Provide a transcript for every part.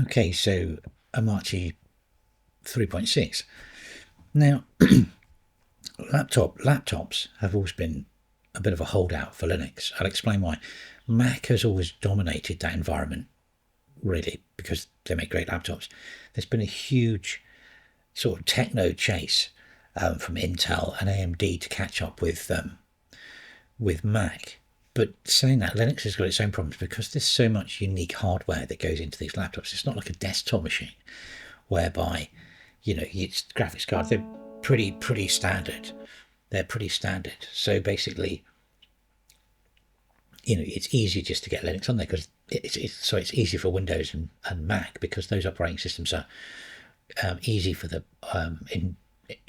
Okay, so Omarchy 3.6. Now, laptops have always been a bit of a holdout for Linux. I'll explain why. Mac has always dominated that environment, really, because they make great laptops. There's been a huge sort of techno chase from Intel and AMD to catch up with Mac. But saying that, Linux has got its own problems because there's so much unique hardware that goes into these laptops. It's not like a desktop machine whereby, its graphics cards, they're pretty standard. They're pretty standard. So basically, it's easy just to get Linux on there because it's easy for Windows and Mac because those operating systems are easy for the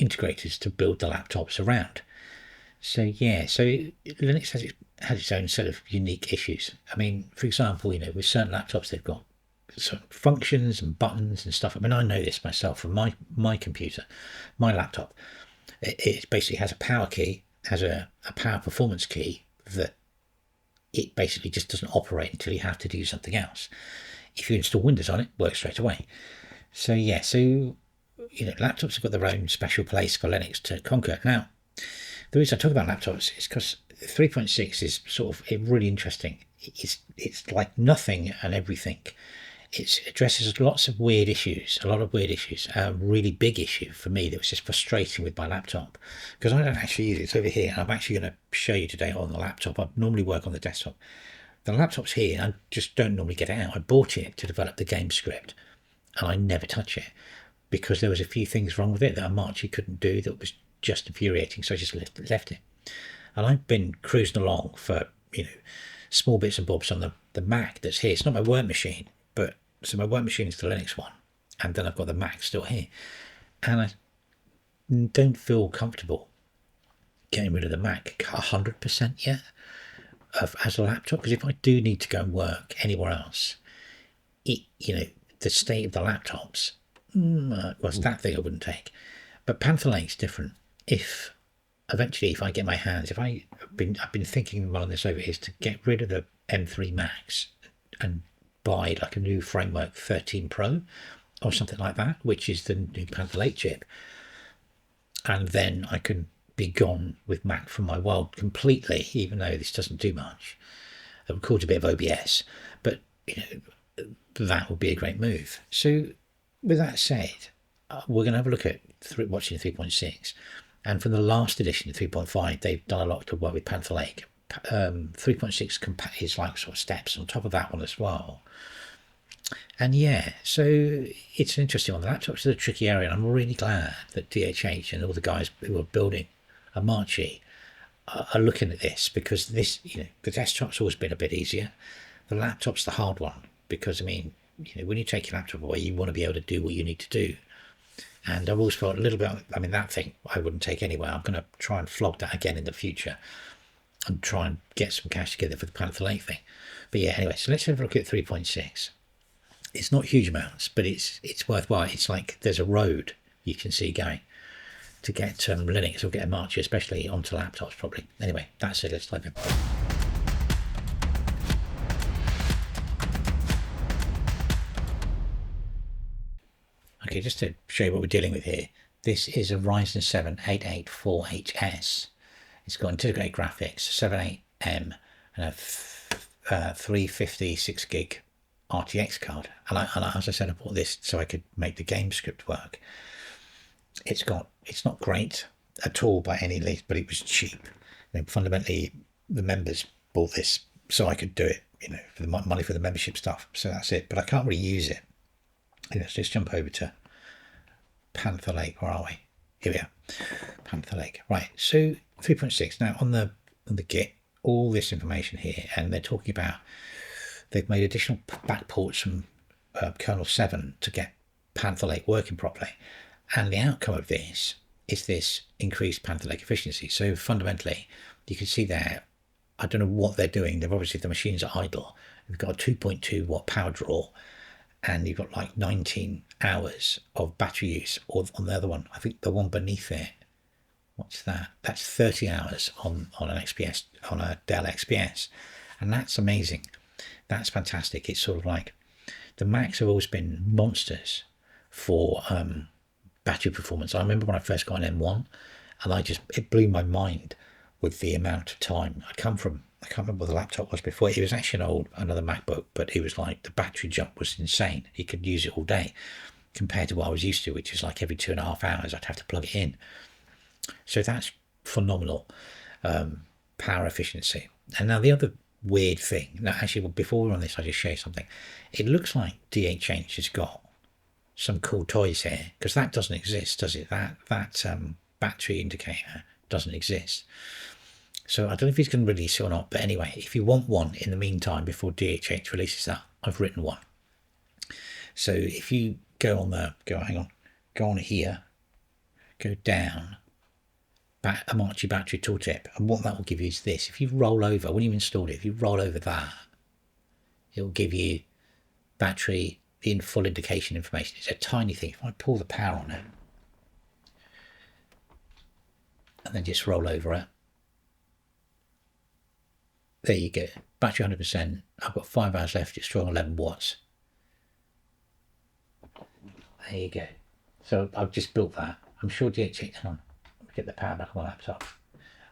integrators to build the laptops around. So yeah, so Linux has its own set of unique issues. I mean, for example, with certain laptops they've got certain functions and buttons and stuff. I mean, I know this myself from my computer, my laptop. It basically has a power key, has a power performance key that it basically just doesn't operate until you have to do something else. If you install Windows on it, it works straight away. So yeah, laptops have got their own special place for Linux to conquer. Now, the reason I talk about laptops is because 3.6 is sort of really interesting. It's like nothing and everything. It addresses lots of weird issues, a lot of weird issues. A really big issue for me that was just frustrating with my laptop because I don't actually use it. It's over here. I'm actually going to show you today on the laptop. I normally work on the desktop. The laptop's here. I just don't normally get it out. I bought it to develop the game script and I never touch it because there was a few things wrong with it that Omarchy couldn't do that was just infuriating. So I just left it. And I've been cruising along for, small bits and bobs on the Mac that's here. It's not my work machine, but so my work machine is the Linux one, and then I've got the Mac still here, and I don't feel comfortable getting rid of the Mac 100% yet as a laptop, because if I do need to go and work anywhere else, the state of the laptops, was that thing I wouldn't take. But Panther Lake's different. If I get my hands, I've been thinking while this over is to get rid of the M3 Max and buy like a new framework 13 Pro or something like that, which is the new Panther Lake chip, and then I can be gone with Mac from my world completely, even though this doesn't do much. It would cause a bit of OBS, but that would be a great move. So with that said, we're going to have a look at watching 3.6, and from the last edition of 3.5 they've done a lot to work with Panther Lake. 3.6 is like sort of steps on top of that one as well. And yeah, so it's an interesting one. The laptops are a tricky area, and I'm really glad that DHH and all the guys who are building Omarchy are looking at this, because this, the desktop's always been a bit easier. The laptop's the hard one, because I mean, when you take your laptop away, you want to be able to do what you need to do. And I've always felt a little bit, I mean, that thing I wouldn't take anyway. I'm going to try and flog that again in the future and try and get some cash together for the Panther Lake thing. But yeah, anyway, so let's have a look at 3.6. It's not huge amounts, but it's worthwhile. It's like there's a road you can see going to get Linux or get Omarchy, especially onto laptops probably. Anyway, that's it. Let's type in. Okay, just to show you what we're dealing with here. This is a Ryzen 7 884HS. It's got integrated graphics, 78M, and a 356 gig RTX card. And as I said, I bought this so I could make the game script work. It's not great at all by any means, but it was cheap. Fundamentally, the members bought this so I could do it, for the money for the membership stuff. So that's it. But I can't really use it. Let's just jump over to Panther Lake. Where are we? Here we are. Panther Lake. Right. So 3.6. Now on the Git, all this information here, and they're talking about they've made additional backports from kernel 7 to get Panther Lake working properly, and the outcome of this is this increased Panther Lake efficiency. So fundamentally, you can see there, I don't know what they're doing. They've obviously, the machines are idle. We've got a 2.2 watt power draw, and you've got like 19 hours of battery use. Or on the other one, I think the one beneath it, what's that? That's 30 hours on an XPS, on a Dell XPS, and that's amazing. That's fantastic. It's sort of like The Macs have always been monsters for battery performance. I remember when I first got an M1, and it blew my mind with the amount of time. I can't remember what the laptop was before. It was actually another MacBook, but it was like the battery jump was insane. You could use it all day compared to what I was used to, which is like every 2.5 hours I'd have to plug it in. So that's phenomenal power efficiency. And now the other weird thing, now actually before we're on this, I'll just show you something. It looks like DHH has got some cool toys here, because that doesn't exist, does it? That battery indicator doesn't exist. So I don't know if he's going to release it or not, but anyway, if you want one in the meantime before DHH releases that, I've written one. So if you go on here, go down, Omarchy battery tooltip, and what that will give you is this. If you roll over, when you install it, if you roll over that, it will give you battery in full indication information. It's a tiny thing. If I pull the power on it and then just roll over it, there you go. Battery 100%. I've got 5 hours left. It's strong 11 watts. There you go. So I've just built that. I'm sure DHH, hang on, let me get the power back on the laptop.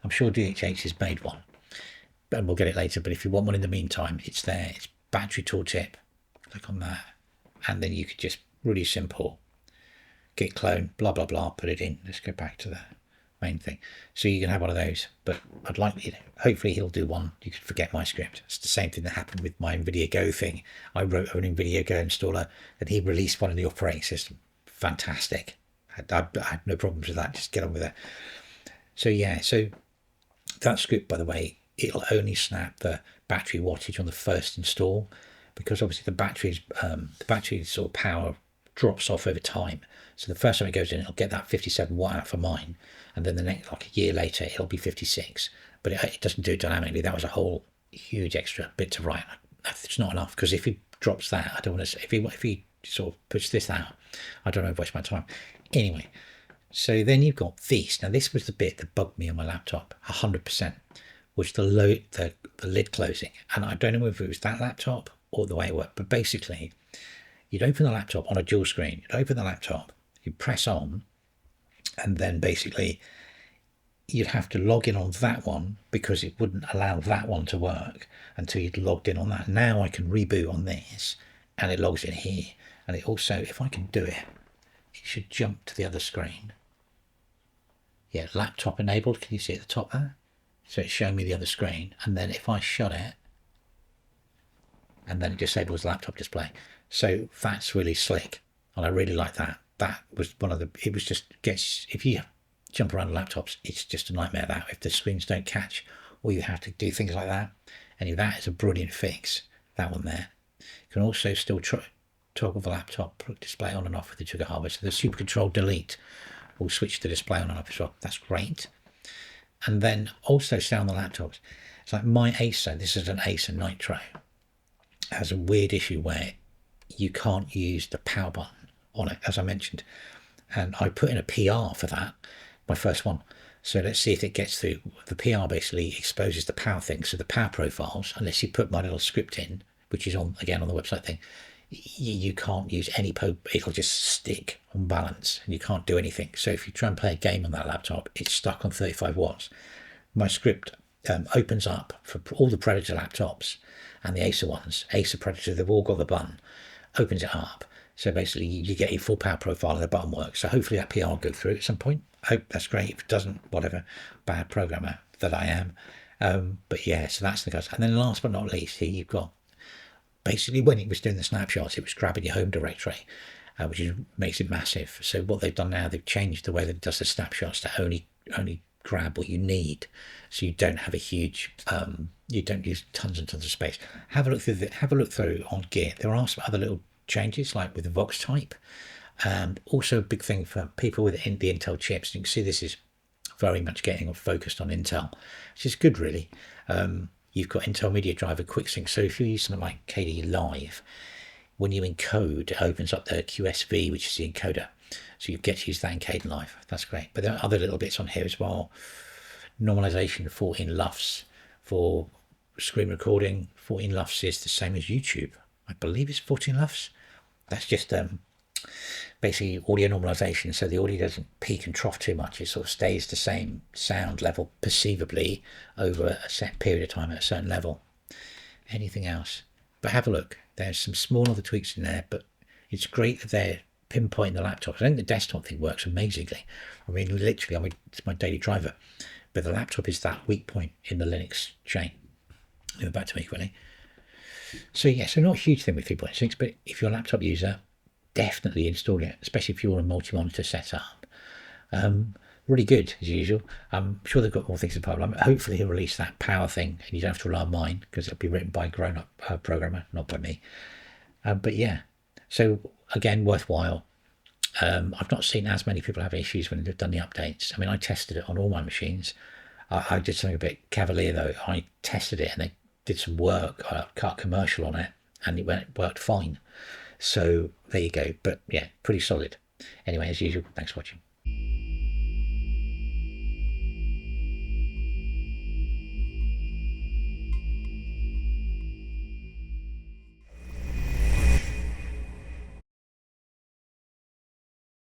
I'm sure DHH has made one, and we'll get it later. But if you want one in the meantime, it's there. It's battery tooltip. Click on that, and then you could just really simple git clone, blah blah blah, put it in. Let's go back to the main thing. So you can have one of those, but I'd like, hopefully he'll do one. You could forget my script. It's the same thing that happened with my Nvidia Go thing. I wrote an Nvidia Go installer, and he released one in the operating system. Fantastic. I had no problems with that. Just get on with it. So yeah, so that script, by the way, it'll only snap the battery wattage on the first install, because obviously the battery sort of power drops off over time. So the first time it goes in, it'll get that 57 watt out for mine, and then the next, like a year later, it'll be 56. But it doesn't do it dynamically. That was a whole huge extra bit to write. It's not enough, because if he drops that, I don't want to. If he sort of puts this out, I don't want to waste my time. Anyway, so then you've got this. Now this was the bit that bugged me on my laptop 100%, was the lid closing, and I don't know if it was that laptop or the way it worked. But basically, you'd open the laptop on a dual screen. You'd open the laptop, you press on, and then basically you'd have to log in on that one, because it wouldn't allow that one to work until you'd logged in on that. Now I can reboot on this, and it logs in here. And it also, if I can do it, it should jump to the other screen. Yeah, laptop enabled. Can you see at the top there? So it's showing me the other screen. And then if I shut it, and then it disables the laptop display. So that's really slick, and I really like that. That was one of the, it was just, if you jump around laptops, it's just a nightmare that if the screens don't catch, or you have to do things like that. And that is a brilliant fix, that one there. You can also still toggle the laptop display on and off with the trigger hardware. So the super control delete will switch the display on and off as well. That's great. And then also stay on the laptops. It's like my Acer, this is an Acer Nitro, has a weird issue where you can't use the power button on it, as I mentioned. And I put in a PR for that, my first one. So let's see if it gets through. The PR basically exposes the power thing, so the power profiles, unless you put my little script in, which is on, again, on the website thing, you can't use any it'll just stick on balance, and you can't do anything. So if you try and play a game on that laptop, it's stuck on 35 watts. My script opens up for all the Predator laptops and the Acer ones. Acer Predator, they've all got the button, opens it up. So basically you get your full power profile and the button works. So hopefully that PR will go through at some point. I hope that's great. If it doesn't, whatever, bad programmer that I am. But yeah, so that's the guys. And then last but not least, here you've got, basically when it was doing the snapshots, it was grabbing your home directory, which makes it massive. So what they've done now, they've changed the way that it does the snapshots to only grab what you need, so you don't have a huge, you don't use tons and tons of space. Have a look through on Git. There are some other little changes, like with the Vox type, and also a big thing for people with the Intel chips. You can see this is very much getting focused on Intel, which is good, really. You've got Intel Media Driver Quick Sync, so if you use something like KDE Live, when you encode, it opens up the QSV, which is the encoder, so you get to use that in Kden Live. That's great. But there are other little bits on here as well. Normalization 14 LUFS for screen recording. 14 LUFS is the same as YouTube. I believe it's 14 LUFS. That's just basically audio normalization, so the audio doesn't peak and trough too much. It sort of stays the same sound level perceivably over a set period of time at a certain level. Anything else? But have a look. There's some small other tweaks in there, but it's great that they're pinpointing the laptop. I think the desktop thing works amazingly. I mean, literally, it's my daily driver. But the laptop is that weak point in the Linux chain. We're about to make really. So yeah, so not a huge thing with 3.6, but if you're a laptop user, definitely install it, especially if you're a multi-monitor setup. Really good as usual. I'm sure they've got more things in the pipeline. Hopefully he'll release that power thing and you don't have to rely on mine, because it'll be written by a grown-up programmer, not by me. But yeah, so again, worthwhile. I've not seen as many people have issues when they've done the updates. I mean, I tested it on all my machines. I did something a bit cavalier though. I tested it and they did some work, cut commercial on it, and it worked fine. So there you go. But yeah, pretty solid. Anyway, as usual, thanks for watching.